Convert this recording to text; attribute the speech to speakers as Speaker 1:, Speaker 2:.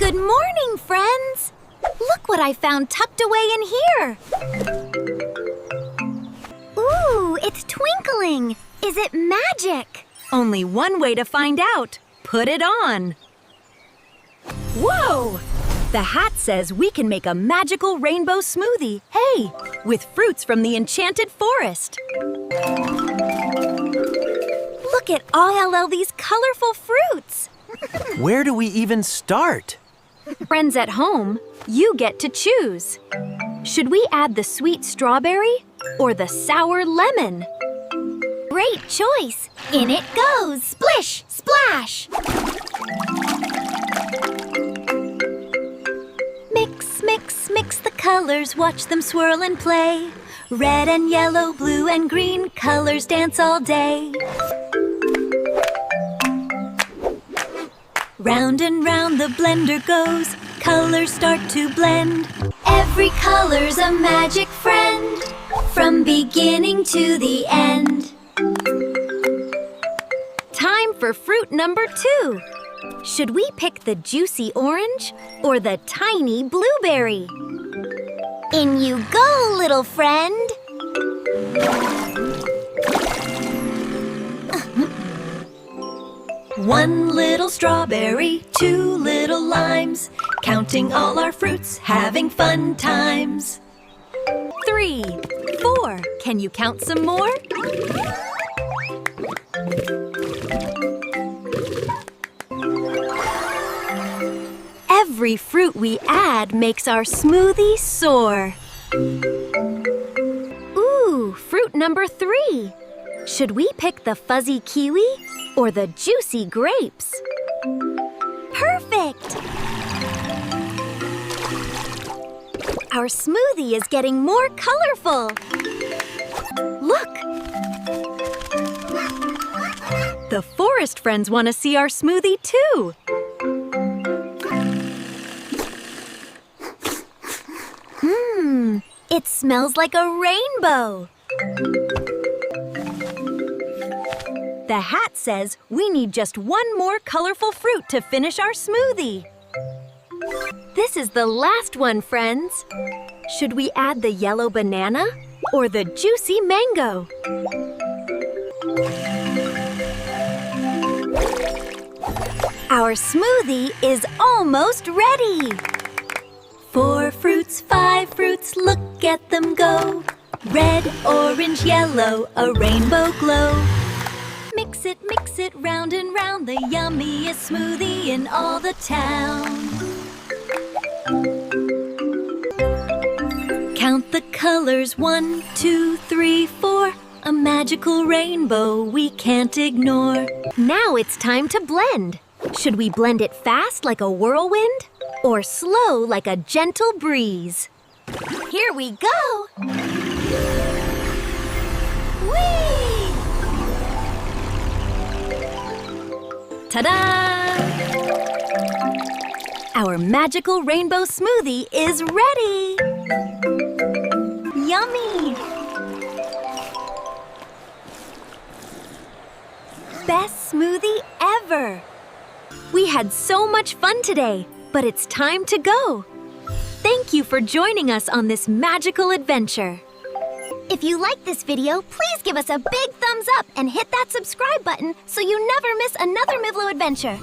Speaker 1: Good morning, friends! Look what I found tucked away in here! Ooh, it's twinkling! Is it magic?
Speaker 2: Only one way to find out. Put it on. Whoa! The hat says we can make a magical rainbow smoothie. Hey, with fruits from the Enchanted Forest. Look at all these colorful fruits.
Speaker 3: Where do we even start?
Speaker 2: Friends at home, you get to choose. Should we add the sweet strawberry or the sour lemon?
Speaker 1: Great choice! In it goes! Splish! Splash! Mix, mix, mix the colors, watch them swirl and play. Red and yellow, blue and green, colors dance all day. Round and round the blender goes, colors start to blend. Every color's a magic friend, from beginning to the end.
Speaker 2: Time for fruit number 2. Should we pick the juicy orange or the tiny blueberry?
Speaker 1: In you go, little friend!
Speaker 4: One little strawberry, 2 little limes, counting all our fruits, having fun times.
Speaker 2: 3, 4. Can you count some more? Every fruit we add makes our smoothie soar. Ooh, fruit number 3. Should we pick the fuzzy kiwi or the juicy grapes?
Speaker 1: Perfect!
Speaker 2: Our smoothie is getting more colorful. Look! The forest friends want to see our smoothie too.
Speaker 1: It smells like a rainbow.
Speaker 2: The hat says we need just one more colorful fruit to finish our smoothie. This is the last one, friends. Should we add the yellow banana or the juicy mango? Our smoothie is almost ready.
Speaker 4: 4 fruits, 5 fruits, look at them go. Red, orange, yellow, a rainbow glow. Mix it, round and round, the yummiest smoothie in all the town. Count the colors, 1, 2, 3, 4. A magical rainbow we can't ignore.
Speaker 2: Now it's time to blend. Should we blend it fast like a whirlwind or slow like a gentle breeze?
Speaker 1: Here we go! Whee!
Speaker 2: Ta-da! Our magical rainbow smoothie is ready!
Speaker 1: Yummy!
Speaker 2: Best smoothie ever! We had so much fun today, but it's time to go. Thank you for joining us on this magical adventure.
Speaker 1: If you like this video, please give us a big thumbs up and hit that subscribe button so you never miss another Mivlo adventure.